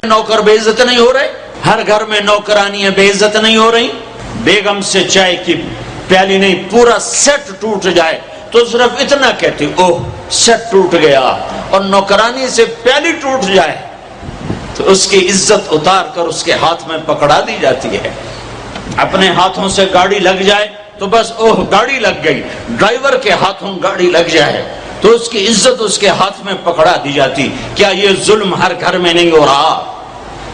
نوکر بے عزت نہیں ہو رہے؟ ہر گھر میں نوکرانیاں بے عزت نہیں ہو رہی؟ بیگم سے چائے کی پیالی نہیں پورا سیٹ ٹوٹ جائے تو صرف اتنا کہتی اوہ سیٹ ٹوٹ گیا، اور نوکرانی سے پیالی ٹوٹ جائے تو اس کی عزت اتار کر اس کے ہاتھ میں پکڑا دی جاتی ہے۔ اپنے ہاتھوں سے گاڑی لگ جائے تو بس اوہ گاڑی لگ گئی، ڈرائیور کے ہاتھوں گاڑی لگ جائے تو اس کی عزت اس کے ہاتھ میں پکڑا دی جاتی۔ کیا یہ ظلم ہر گھر میں نہیں ہو رہا؟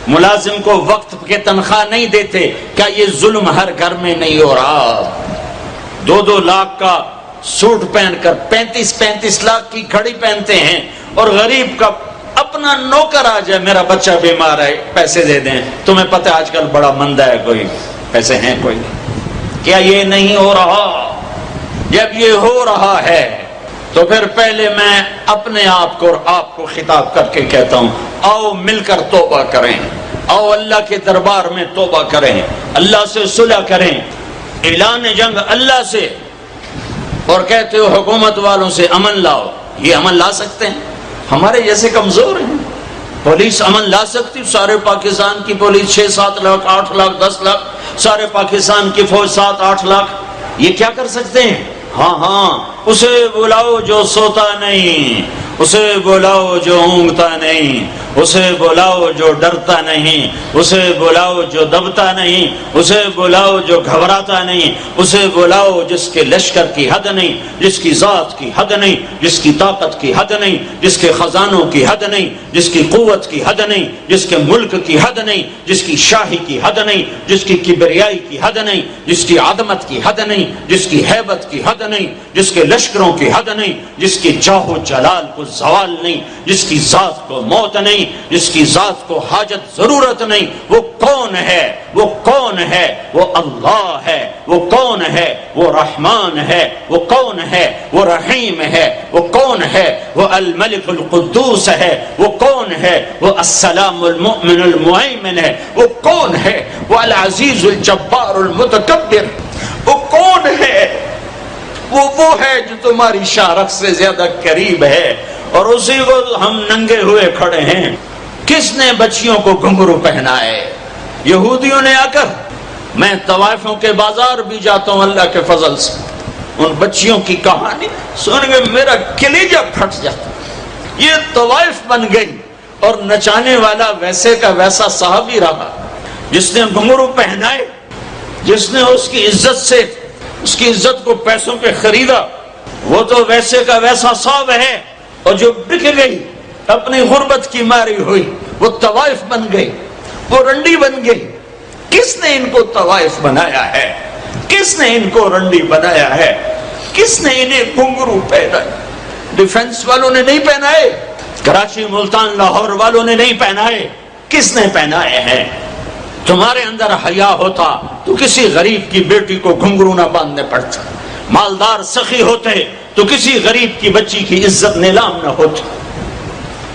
ملازم کو وقت کے تنخواہ نہیں دیتے، کیا یہ ظلم ہر گھر میں نہیں ہو رہا؟ 2-2 لاکھ کا سوٹ پہن کر 35-35 لاکھ کی گھڑی پہنتے ہیں، اور غریب کا اپنا نوکر آ جائے میرا بچہ بیمار ہے پیسے دے دیں، تمہیں پتہ آج کل بڑا مندہ ہے، کوئی پیسے ہیں کوئی نہیں۔ کیا یہ نہیں ہو رہا؟ جب یہ ہو رہا ہے تو پھر پہلے میں اپنے آپ کو اور آپ کو خطاب کر کے کہتا ہوں، آؤ مل کر توبہ کریں، آؤ اللہ کے دربار میں توبہ کریں، اللہ سے صلح کریں، اعلان جنگ اللہ سے، اور کہتے ہو حکومت والوں سے امن لاؤ، یہ امن لا سکتے ہیں؟ ہمارے جیسے کمزور ہیں؟ پولیس امن لا سکتی؟ سارے پاکستان کی پولیس 6-7 لاکھ 8 لاکھ 10 لاکھ، سارے پاکستان کی فوج 7-8 لاکھ، یہ کیا کر سکتے ہیں؟ ہاں اسے بلاؤ جو سوتا نہیں، اسے بلاؤ جو اونگتا نہیں، اسے بلاؤ جو ڈرتا نہیں، اسے بلاؤ جو دبتا نہیں، اسے بلاؤ جو گھبراتا نہیں، اسے بلاؤ جس کے لشکر کی حد نہیں، جس کی ذات کی حد نہیں، جس کی طاقت کی حد نہیں، جس کے خزانوں کی حد نہیں، جس کی قوت کی حد نہیں، جس کے ملک کی حد نہیں، جس کی شاہی کی حد نہیں، جس کی کبریائی کی حد نہیں، جس کی عظمت کی حد نہیں، جس کی ہیبت کی حد نہیں، جس کے لشکروں کی حد نہیں، جس کی جاہ و جلال کو زوال نہیں، جس کی ذات کو موت نہیں، جس کی ذات کو حاجت ضرورت نہیں۔ وہ کون ہے؟ وہ کون ہے؟ وہ اللہ ہے۔ وہ کون ہے؟ وہ رحمان ہے۔ وہ کون ہے؟ وہ رحیم ہے۔ وہ کون ہے؟ وہ الملک القدوس ہے۔ وہ کون ہے؟ وہ السلام المؤمن المہیمن ہے۔ وہ کون ہے؟ وہ العزیز الجبار المتکبر۔ وہ کون ہے؟ وہ ہے جو تمہاری شارخ سے زیادہ قریب ہے، اور اسی کو ہم ننگے ہوئے کھڑے ہیں۔ کس نے بچیوں کو گھنگرو پہنائے؟ یہودیوں نے آ کر۔ میں طوائفوں کے بازار بھی جاتا ہوں اللہ کے فضل سے، ان بچیوں کی کہانی سن کے میرا کلیجہ پھٹ جاتا۔ یہ طوائف بن گئی، اور نچانے والا ویسے کا ویسا صحابی رہا، جس نے گھنگرو پہنائے، جس نے اس کی عزت سے اس کی عزت کو پیسوں پہ خریدا، وہ تو ویسے کا ویسا صاحب ہے، اور جو بک گئی اپنی غربت کی ماری ہوئی وہ طوائف بن گئی، وہ رنڈی بن گئی۔ کس نے ان کو طوائف بنایا ہے؟ کس نے ان کو رنڈی بنایا ہے؟ کس نے انہیں گھنگرو پہنائے؟ ڈیفنس والوں نے نہیں پہنائے، کراچی ملتان لاہور والوں نے نہیں پہنائے، کس نے پہنائے ہیں؟ تمہارے اندر حیا ہوتا تو کسی غریب کی بیٹی کو گھنگرو نہ باندھنے پڑتا، مالدار سخی ہوتے تو کسی غریب کی بچی کی عزت نیلام نہ ہوتی۔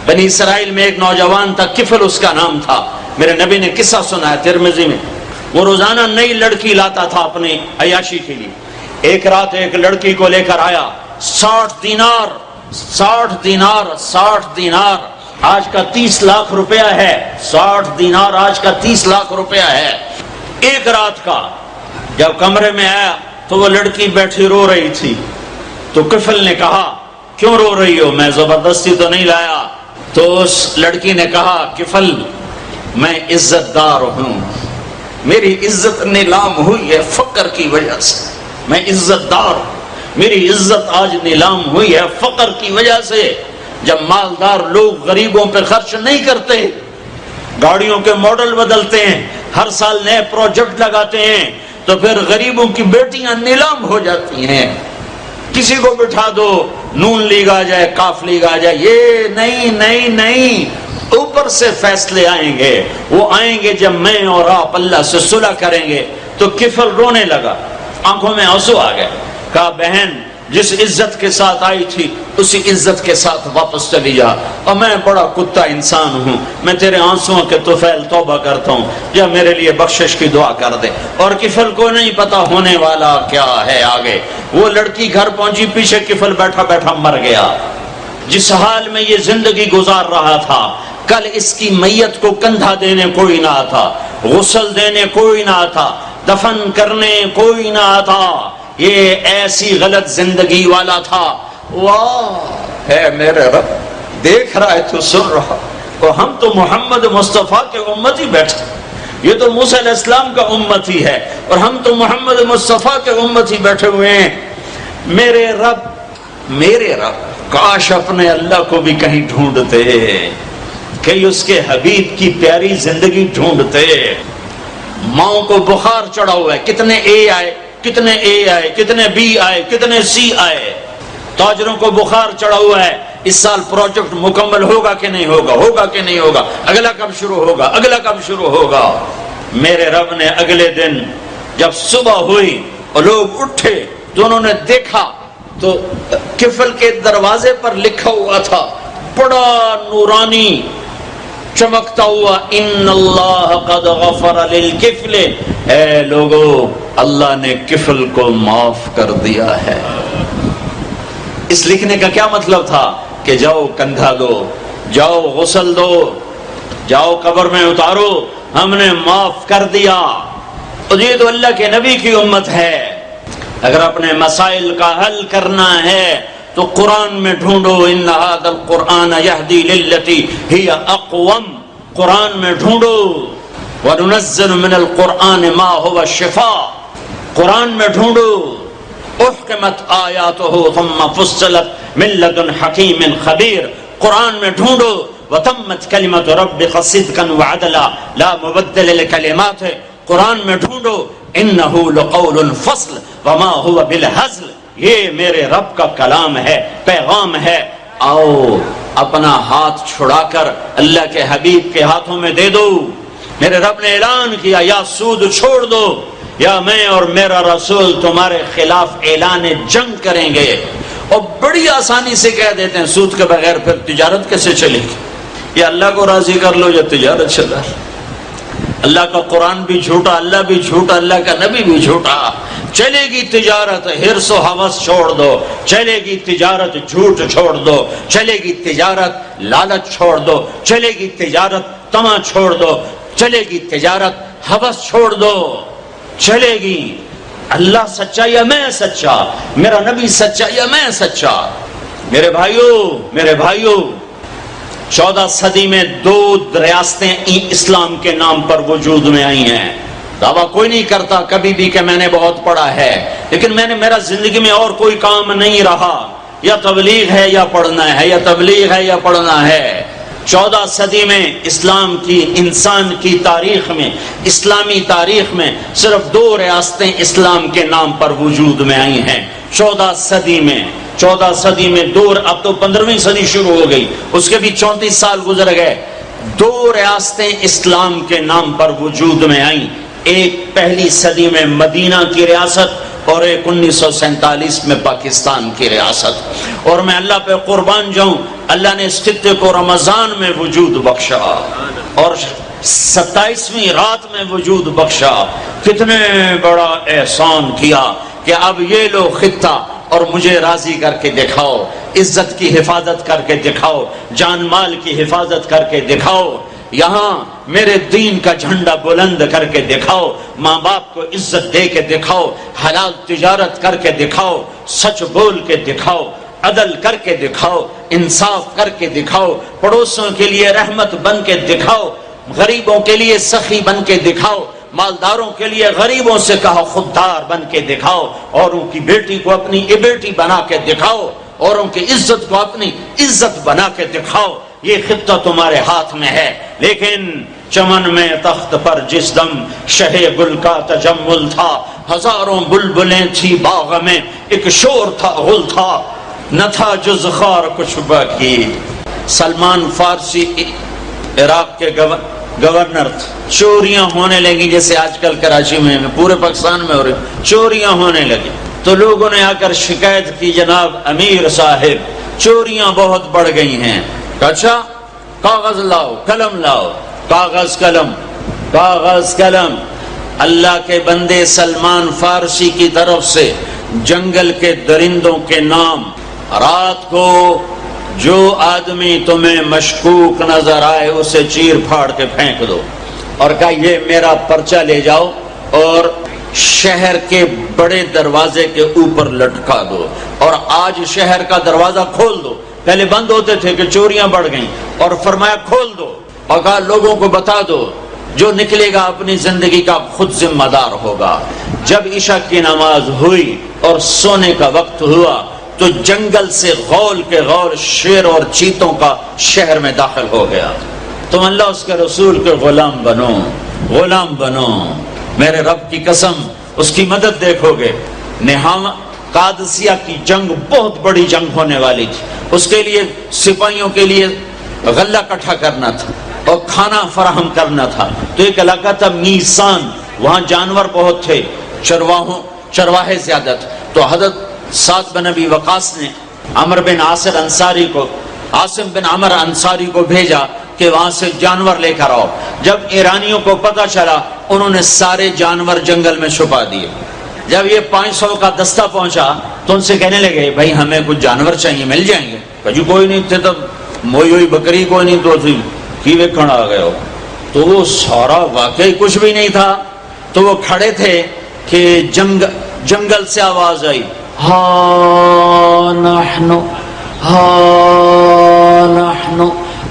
بنی اسرائیل میں ایک نوجوان تھا، کفل اس کا نام تھا، میرے نبی نے قصہ سنا ہے ترمذی میں۔ وہ روزانہ نئی لڑکی لاتا تھا اپنی عیاشی کے لیے۔ ایک رات ایک لڑکی کو لے کر آیا، 60 دینار آج کا 30 لاکھ روپیہ ہے، 60 دینار آج کا 30 لاکھ روپیہ ہے، ایک رات کا۔ جب کمرے میں آیا تو وہ لڑکی بیٹھی رو رہی تھی، تو کفل نے کہا کیوں رو رہی ہو؟ میں زبردستی تو نہیں لایا۔ تو اس لڑکی نے کہا کفل میں عزت دار ہوں، میری عزت نیلام ہوئی ہے فقر کی وجہ سے، میں عزت دار ہوں، میری عزت آج نیلام ہوئی ہے فقر کی وجہ سے۔ جب مالدار لوگ غریبوں پہ خرچ نہیں کرتے، گاڑیوں کے ماڈل بدلتے ہیں، ہر سال نئے پروجیکٹ لگاتے ہیں، تو پھر غریبوں کی بیٹیاں نیلام ہو جاتی ہیں۔ کسی کو بٹھا دو، نون لیگ آ جائے، کاف لیگ آ جائے، یہ نہیں، اوپر سے فیصلے آئیں گے۔ وہ آئیں گے جب میں اور آپ اللہ سے صلح کریں گے۔ تو کفل رونے لگا، آنکھوں میں آنسو آ گئے، کہا بہن جس عزت کے ساتھ آئی تھی اسی عزت کے ساتھ واپس چلی جا، اور میں بڑا کتا انسان ہوں، میں تیرے آنسوؤں کے طفیل توبہ کرتا ہوں، یا میرے لیے بخشش کی دعا کر دے۔ اور کفل کو نہیں پتا ہونے والا کیا ہے آگے۔ وہ لڑکی گھر پہنچی، پیچھے کفل بیٹھا بیٹھا مر گیا۔ جس حال میں یہ زندگی گزار رہا تھا، کل اس کی میت کو کندھا دینے کوئی نہ آتا، غسل دینے کوئی نہ آتا، دفن کرنے کوئی نہ آتا، یہ ایسی غلط زندگی والا تھا۔ واہ ہے میرے رب، دیکھ رہا ہے تو سن رہا، اور ہم تو محمد مصطفیٰ کے امت ہی بیٹھے، یہ تو موسیٰ علیہ السلام کا امت ہی ہے، اور ہم تو محمد مصطفیٰ کے امت ہی بیٹھے ہوئے ہیں۔ میرے رب کاش اپنے اللہ کو بھی کہیں ڈھونڈتے، کہ اس کے حبیب کی پیاری زندگی ڈھونڈتے۔ ماؤں کو بخار چڑھا ہوا ہے، کتنے اے آئے، کتنے بی آئے، کتنے سی آئے، تاجروں کو بخار چڑھا ہوا ہے، اس سال پروجیکٹ مکمل ہوگا کہ نہیں ہوگا کہ نہیں ہوگا، اگلا کب شروع ہوگا۔ میرے رب نے اگلے دن جب صبح ہوئی اور لوگ اٹھے تو انہوں نے دیکھا تو کفل کے دروازے پر لکھا ہوا تھا بڑا نورانی چمکتا ہوا، ان اللہ قد غفر للکفل، اے لوگو اللہ نے کفل کو معاف کر دیا ہے۔ اس لکھنے کا کیا مطلب تھا کہ جاؤ کندھا دو، جاؤ غسل دو، جاؤ قبر میں اتارو، ہم نے معاف کر دیا۔ اور یہ تو اللہ کے نبی کی امت ہے۔ اگر اپنے مسائل کا حل کرنا ہے تو قرآن میں ڈھونڈو، ان ھذا القرآن یہدی للتی ہی اقوم، قرآن میں ڈھونڈو، وننزل من القرآن ما هو شفاء، قرآن میں ڈھونڈو، احکمت آیاتہ ثم فصلت من لدن حکیم خبیر، قرآن میں ڈھونڈو، وتمت کلمۃ ربک صدقا وعدلا لا مبدل لکلماتہ، قرآن میں ڈھونڈو، انہ لقول فصل وما هو بالہزل، یہ میرے رب کا کلام ہے، پیغام ہے۔ آؤ اپنا ہاتھ چھڑا کر اللہ کے حبیب کے ہاتھوں میں دے دو۔ میرے رب نے اعلان کیا، یا سود چھوڑ دو یا میں اور میرا رسول تمہارے خلاف اعلان جنگ کریں گے۔ اور بڑی آسانی سے کہہ دیتے ہیں سود کے بغیر پھر تجارت کیسے چلے گی؟ یا اللہ کو راضی کر لو یا تجارت چلا۔ اللہ کا قرآن بھی جھوٹا، اللہ بھی جھوٹا، اللہ کا نبی بھی جھوٹا۔ چلے گی تجارت، حرص و ہوس چھوڑ دو، چلے گی تجارت، جھوٹ چھوڑ دو، چلے گی تجارت، لالچ چھوڑ دو، چلے گی تجارت، طمع چھوڑ دو، چلے گی تجارت، ہوس چھوڑ دو، چلے گی۔ اللہ سچا یا میں سچا، میرا نبی سچا یا میں سچا۔ میرے بھائیو 14 صدی میں 2 ریاستیں اسلام کے نام پر وجود میں آئی ہیں۔ دعویٰ کوئی نہیں کرتا کبھی بھی کہ میں نے بہت پڑھا ہے، لیکن میرا زندگی میں اور کوئی کام نہیں رہا، یا تبلیغ ہے یا پڑھنا ہے، یا تبلیغ ہے یا پڑھنا ہے۔ 14 صدی میں اسلام کی، انسان کی تاریخ میں، اسلامی تاریخ میں صرف 2 ریاستیں اسلام کے نام پر وجود میں آئی ہیں 14 صدی میں۔ 14 صدی میں 2، اب تو 15ویں صدی شروع ہو گئی، اس کے بھی 34 سال گزر گئے۔ 2 ریاستیں اسلام کے نام پر وجود میں آئیں، ایک پہلی صدی میں مدینہ کی ریاست اور ایک 1947 میں پاکستان کی ریاست۔ اور میں اللہ پہ قربان جاؤں، اللہ نے اس خطے کو رمضان میں وجود بخشا اور 27ویں رات میں وجود بخشا۔ کتنے بڑا احسان کیا کہ اب یہ لو خطہ اور مجھے راضی کر کے دکھاؤ، عزت کی حفاظت کر کے دکھاؤ، جان مال کی حفاظت کر کے دکھاؤ، یہاں میرے دین کا جھنڈا بلند کر کے دکھاؤ، ماں باپ کو عزت دے کے دکھاؤ، حلال تجارت کر کے دکھاؤ، سچ بول کے دکھاؤ، عدل کر کے دکھاؤ، انصاف کر کے دکھاؤ، پڑوسوں کے لیے رحمت بن کے دکھاؤ، غریبوں کے لیے سخی بن کے دکھاؤ، مالداروں کے لیے غریبوں سے کہا خوددار بن کے دکھاؤ، اوروں کی بیٹی کو اپنی بیٹی بنا کے دکھاؤ، اوروں کی عزت کو اپنی عزت بنا کے دکھاؤ۔ یہ خطہ تمہارے ہاتھ میں ہے، لیکن چمن میں تخت پر جس دم شہ گل کا تجمل تھا، ہزاروں بلبلیں تھی باغ میں، ایک شور تھا غل تھا، نہ تھا جز خار کچھ باقی۔ سلمان فارسی عراق کے گورنر تھے، چوریاں ہونے لگی جیسے آج کل کراچی میں، پورے پاکستان میں ہو رہی، چوریاں ہونے لگی تو لوگوں نے آ کر شکایت کی، جناب امیر صاحب چوریاں بہت بڑھ گئی ہیں۔ اچھا کاغذ لاؤ، قلم لاؤ، کاغذ قلم۔ اللہ کے بندے سلمان فارسی کی طرف سے جنگل کے درندوں کے نام رات کو جو آدمی تمہیں مشکوک نظر آئے اسے چیر پھاڑ کے پھینک دو، اور کہا یہ میرا پرچہ لے جاؤ اور شہر کے بڑے دروازے کے اوپر لٹکا دو، اور آج شہر کا دروازہ کھول دو۔ پہلے بند ہوتے تھے کہ چوریاں بڑھ گئیں، اور فرمایا کھول دو، اور کہا لوگوں کو بتا دو جو نکلے گا اپنی زندگی کا خود ذمہ دار ہوگا۔ جب عشاء کی نماز ہوئی اور سونے کا وقت ہوا تو جنگل سے غول کے غول شیر اور چیتوں کا شہر میں داخل ہو گیا۔ تم اللہ اس کے رسول کے غلام بنو، غلام بنو، میرے رب کی قسم اس کی مدد دیکھو گے۔ قادسیہ کی جنگ بہت بڑی جنگ ہونے والی تھی، اس کے لیے سپاہیوں کے لیے غلہ اکٹھا کرنا تھا اور کھانا فراہم کرنا تھا۔ تو ایک علاقہ تھا میسان، وہاں جانور بہت تھے، چرواہے زیادہ تھے۔ تو حضرت سعد بن ابی وقاص نے عمر بن عاصم بن عمر انصاری کو بھیجا کہ وہاں سے جانور لے کر آؤ۔ جب ایرانیوں کو پتہ چلا انہوں نے سارے جانور جنگل میں چھپا دیے۔ جب یہ 500 کا دستہ پہنچا تو ان سے کہنے لگے بھائی ہمیں کچھ جانور چاہیے، مل جائیں گے؟ کہا کوئی نہیں تھے، تب موئی ہوئی بکری کوئی نہیں تو تھی کی ویکھن آ گئے ہو۔ تو وہ سارا واقعی کچھ بھی نہیں تھا، تو وہ کھڑے تھے کہ جنگل سے آواز آئی، ہا نحنو ہا نحنو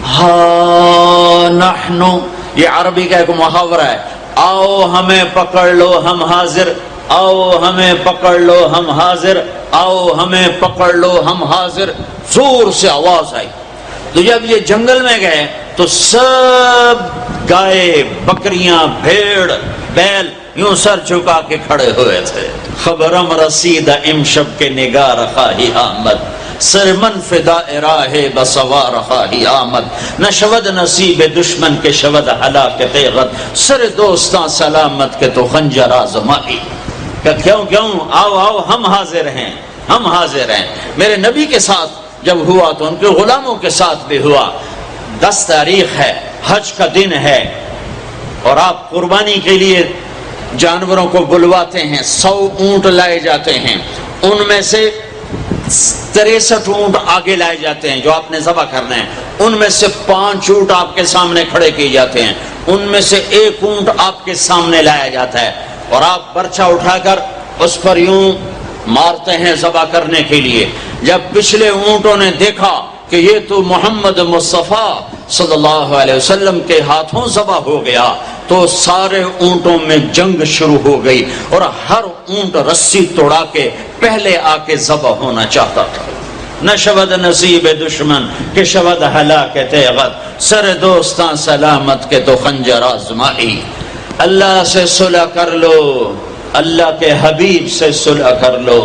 ہا نحنو۔ یہ عربی کا ایک محاورہ ہے، آؤ ہمیں پکڑ لو ہم حاضر، آؤ ہمیں پکڑ لو ہم حاضر، آؤ ہمیں پکڑ لو ہم حاضر۔ زور سے آواز آئی۔ تو جب یہ جنگل میں گئے تو سب گائے، بکریاں، بھیڑ، بیل یوں سر جھکا کے کھڑے ہوئے تھے۔ خبرم رسید امشب کے نگار خواہی آمد، سر من فداء راہ بسوار خواہی آمد، نہ شود نصیب دشمن کے شود ہلاکت غد، سر دوستاں سلامت کے تو خنجر آزمائی۔ کہ کیوں آؤ آؤ ہم حاضر ہیں، ہم حاضر ہیں۔ میرے نبی کے ساتھ جب ہوا تو ان کے غلاموں کے ساتھ بھی ہوا۔ 10 تاریخ ہے، حج کا دن ہے، اور آپ قربانی کے لیے جانوروں کو بلواتے ہیں۔ 100 اونٹ لائے جاتے ہیں، ان میں سے 63 اونٹ آگے لائے جاتے ہیں جو آپ نے ذبح کرنا ہے، ان میں سے 5 اونٹ آپ کے سامنے کھڑے کیے جاتے ہیں، ان میں سے 1 اونٹ آپ کے سامنے لایا جاتا ہے، اور آپ پرچہ اٹھا کر اس پر یوں مارتے ہیں ذبح کرنے کے لیے۔ جب پچھلے اونٹوں نے دیکھا کہ یہ تو محمد مصطفیٰ صلی اللہ علیہ وسلم کے ہاتھوں ذبح ہو گیا تو سارے اونٹوں میں جنگ شروع ہو گئی، اور ہر اونٹ رسی توڑا کے پہلے آ کے ذبح ہونا چاہتا تھا۔ نہ شود نصیب دشمن کہ شود ہلاکت غد، سر دوستاں سلامت کے تو خنجر آزمائی۔ اللہ سے صلح کر لو، اللہ کے حبیب سے صلح کر لو۔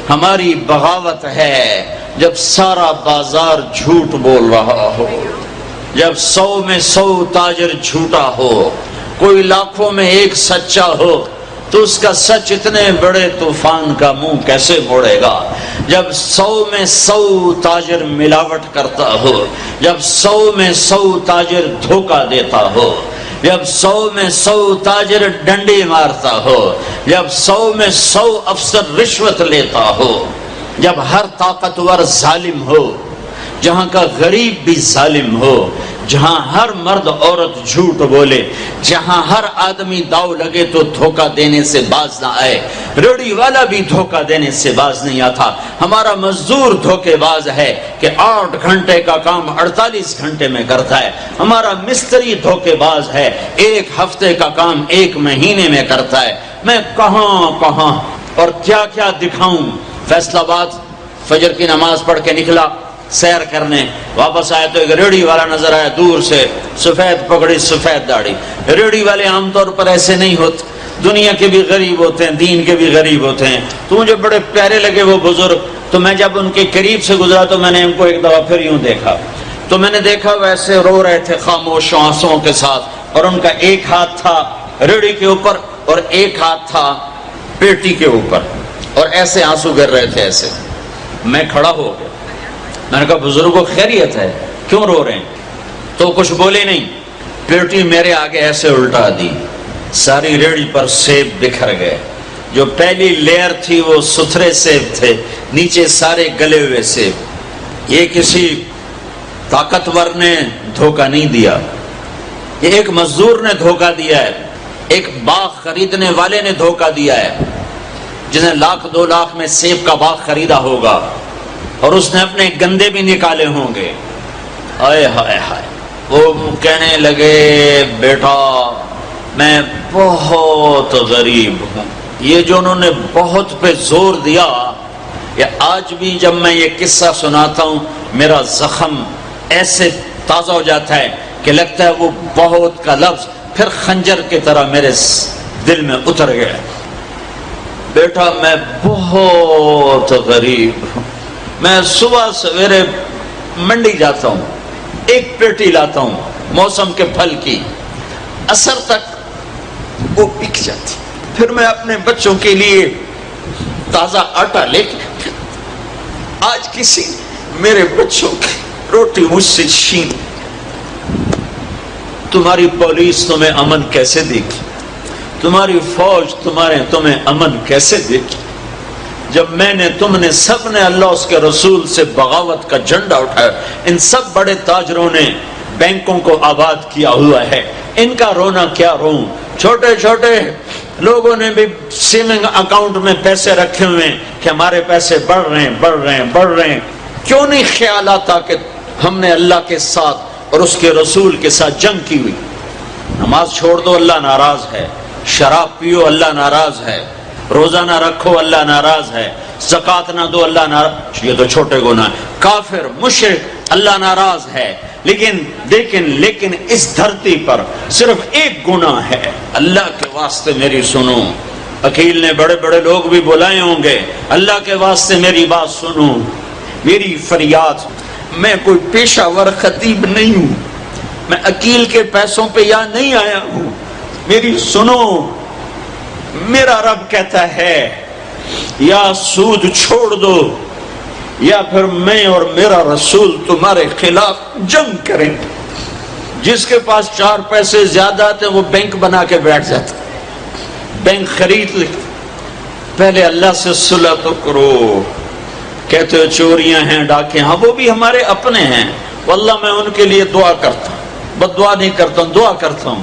ہماری بغاوت ہے جب سارا بازار جھوٹ بول رہا ہو، جب 100 میں 100 تاجر جھوٹا ہو، کوئی لاکھوں میں 1 سچا ہو، تو اس کا سچ اتنے بڑے طوفان کا منہ کیسے موڑے گا؟ جب 100 میں 100 تاجر ملاوٹ کرتا ہو، جب 100 میں 100 تاجر دھوکہ دیتا ہو، جب 100 میں 100 تاجر ڈنڈی مارتا ہو، جب 100 میں 100 افسر رشوت لیتا ہو، جب ہر طاقتور ظالم ہو، جہاں کا غریب بھی ظالم ہو، جہاں ہر مرد عورت جھوٹ بولے، جہاں ہر آدمی داؤ لگے تو دھوکہ دینے سے باز نہ آئے، ریڑھی والا بھی دھوکہ دینے سے باز نہیں آتا۔ ہمارا مزدور دھوکے باز ہے کہ 8 گھنٹے کا کام 48 گھنٹے میں کرتا ہے۔ ہمارا مستری دھوکے باز ہے، 1 ہفتے کا کام 1 مہینے میں کرتا ہے۔ میں کہاں اور کیا کیا دکھاؤں۔ فیصل آباد فجر کی نماز پڑھ کے نکلا سیر کرنے، واپس آیا تو ایک ریڑھی والا نظر آیا دور سے، سفید پگڑی سفید داڑھی۔ ریڑھی والے عام طور پر ایسے نہیں ہوتے، دنیا کے بھی غریب ہوتے ہیں، دین کے بھی غریب ہوتے ہیں۔ تو مجھے بڑے پیارے لگے وہ بزرگ، تو میں جب ان کے قریب سے گزرا تو میں نے ان کو ایک دفعہ پھر یوں دیکھا، تو میں نے دیکھا ویسے رو رہے تھے خاموش آنسوؤں کے ساتھ، اور ان کا ایک ہاتھ تھا ریڑھی کے اوپر اور ایک ہاتھ تھا پیٹی کے اوپر، اور ایسے آنسو گر رہے تھے ایسے۔ میں کھڑا ہو گیا، میں نے کہا بزرگوں خیریت ہے، کیوں رو رہے ہیں؟ تو کچھ بولے نہیں، پیٹی میرے آگے ایسے الٹا دی، ساری ریڑھی پر سیب بکھر گئے۔ جو پہلی لیئر تھی وہ ستھرے سیب تھے، نیچے سارے گلے ہوئے سیب۔ یہ کسی طاقتور نے دھوکہ نہیں دیا، یہ ایک مزدور نے دھوکہ دیا ہے، ایک باغ خریدنے والے نے دھوکہ دیا ہے، جس نے 1,00,000 2,00,000 میں سیب کا باغ خریدا ہوگا اور اس نے اپنے گندے بھی نکالے ہوں گے. آئے ہائے ہائے، وہ کہنے لگے بیٹا میں بہت غریب ہوں. یہ جو انہوں نے بہت پہ زور دیا، یا آج بھی جب میں یہ قصہ سناتا ہوں میرا زخم ایسے تازہ ہو جاتا ہے کہ لگتا ہے وہ بہت کا لفظ پھر خنجر کی طرح میرے دل میں اتر گیا. بیٹا میں بہت غریب ہوں، میں صبح سویرے منڈی جاتا ہوں، ایک پیٹی لاتا ہوں موسم کے پھل کی، عصر تک وہ بک جاتی، پھر میں اپنے بچوں کے لیے تازہ آٹا لے کے، آج کسی میرے بچوں کی روٹی مجھ سے چھین. تمہاری پولیس تمہیں امن کیسے دے گی؟ تمہاری فوج تمہیں امن کیسے دے گی؟ جب میں نے تم نے سب نے اللہ اس کے رسول سے بغاوت کا جھنڈا اٹھایا. ان سب بڑے تاجروں نے بینکوں کو آباد کیا ہوا ہے، ان کا رونا کیا روں. چھوٹے چھوٹے لوگوں نے بھی سیونگ اکاؤنٹ میں پیسے رکھے ہوئے ہیں کہ ہمارے پیسے بڑھ رہے ہیں. کیوں نہیں خیال آتا کہ ہم نے اللہ کے ساتھ اور اس کے رسول کے ساتھ جنگ کی ہوئی؟ نماز چھوڑ دو اللہ ناراض ہے، شراب پیو اللہ ناراض ہے، روزہ نہ رکھو اللہ ناراض ہے، زکوٰۃ نہ دو اللہ ناراض، یہ تو چھوٹے گناہ. کافر مشرک اللہ ناراض ہے، لیکن اس دھرتی پر صرف ایک گناہ ہے. اللہ کے واسطے میری سنو. عقیل نے بڑے بڑے لوگ بھی بلائے ہوں گے، اللہ کے واسطے میری بات سنو، میری فریاد. میں کوئی پیشہ ور خطیب نہیں ہوں، میں عقیل کے پیسوں پہ یہاں نہیں آیا ہوں. میری سنو، میرا رب کہتا ہے یا سود چھوڑ دو یا پھر میں اور میرا رسول تمہارے خلاف جنگ کریں گے. جس کے پاس 4 پیسے زیادہ آتے وہ بینک بنا کے بیٹھ جاتا، بینک خرید لے. پہلے اللہ سے صلح تو کرو. کہتے ہو چوریاں ہیں، ڈاکے، ہاں وہ بھی ہمارے اپنے ہیں، واللہ میں ان کے لیے دعا کرتا ہوں، بد دعا نہیں کرتا ہوں، دعا کرتا ہوں.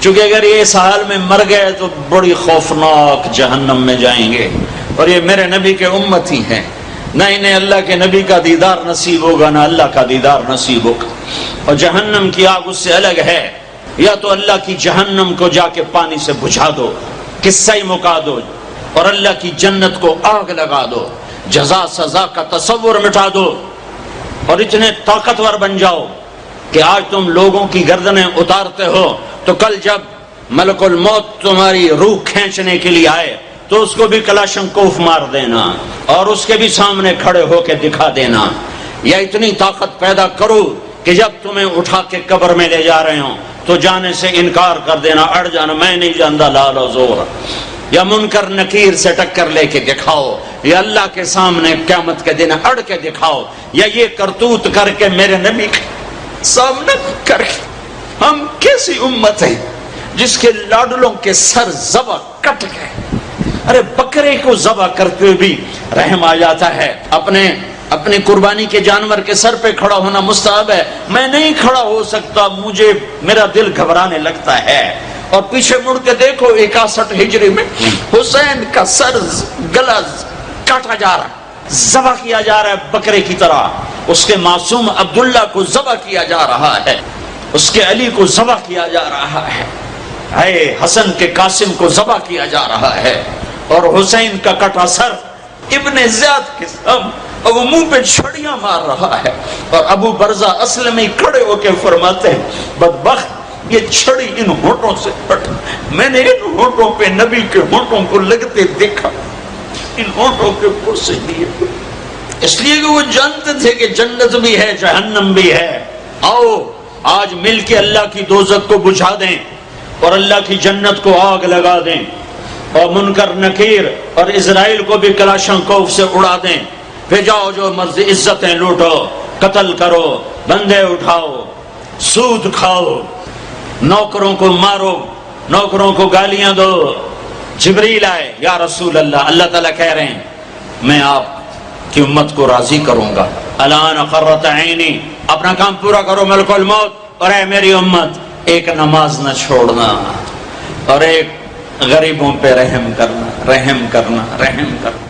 چونکہ اگر یہ اس حال میں مر گئے تو بڑی خوفناک جہنم میں جائیں گے، اور یہ میرے نبی کے امتی ہیں. نہ انہیں اللہ کے نبی کا دیدار نصیب ہوگا نہ اللہ کا دیدار نصیب ہوگا. اور جہنم کی آگ اس سے الگ ہے. یا تو اللہ کی جہنم کو جا کے پانی سے بجھا دو، قصہ ہی مکا دو، اور اللہ کی جنت کو آگ لگا دو، جزا سزا کا تصور مٹا دو، اور اتنے طاقتور بن جاؤ کہ آج تم لوگوں کی گردنیں اتارتے ہو تو کل جب ملک الموت تمہاری روح کھینچنے کے لیے آئے تو اس کو بھی کلاشنکوف مار دینا اور اس کے بھی سامنے کھڑے ہو کے دکھا دینا. یا اتنی طاقت پیدا کرو کہ جب تمہیں اٹھا کے قبر میں لے جا رہے ہوں تو جانے سے انکار کر دینا، اڑ جانا، میں نہیں جانتا لال و زور. یا منکر نکیر سے ٹکر لے کے دکھاؤ، یا اللہ کے سامنے قیامت کے دن اڑ کے دکھاؤ، یا یہ کرتوت کر کے میرے نبی کے سامنے کر کے. ہم کیسی امت ہے جس کے لاڈلوں کے سر ذبح کٹ گئے. ارے بکرے کو ذبح کرتے ہوئے بھی رحم آ جاتا ہے. اپنی قربانی کے جانور کے سر پہ کھڑا ہونا مستحب ہے. میں نہیں کھڑا ہو سکتا، مجھے میرا دل گھبرانے لگتا ہے. اور پیچھے مڑ کے دیکھو 61 ہجری میں حسین کا سر گلا کاٹا جا رہا ہے، ذبح کیا جا رہا ہے بکرے کی طرح. اس کے معصوم عبداللہ کو ذبح کیا جا رہا ہے، اس کے علی کو ذبح کیا جا رہا ہے، حسن کے قاسم کو ذبح کیا جا رہا ہے، اور حسین کا کٹا سر ابن زیاد کے سامنے اور وہ منہ پہ چھڑیاں مار رہا ہے. اور ابو برزہ اسلمی کھڑے ہو کے فرماتے ہیں بدبخت یہ چھڑی ان ہونٹوں سے پھٹ، میں نے ان ہونٹوں پہ نبی کے ہونٹوں کو لگتے دیکھا، ان ہونٹوں کے اوپر سے لیے، اس لیے کہ وہ جانتے تھے کہ جنت بھی ہے جہنم بھی ہے. آؤ آج مل کے اللہ کی دوزخ کو بجھا دیں اور اللہ کی جنت کو آگ لگا دیں، اور منکر نکیر اور اسرائیل کو بھی کلاشنکوف سے اڑا دیں. پھر جاؤ جو مرضی عزتیں لوٹو، قتل کرو، بندے اٹھاؤ، سود کھاؤ، نوکروں کو مارو، نوکروں کو گالیاں دو. جبریل آئے، یا رسول اللہ، اللہ تعالیٰ کہہ رہے ہیں میں آپ کی امت کو راضی کروں گا. الان قرۃ عینی اپنا کام پورا کرو ملک الموت، اور اے میری امت ایک نماز نہ چھوڑنا، اور ایک غریبوں پہ رحم کرنا، رحم کرنا، رحم کرنا۔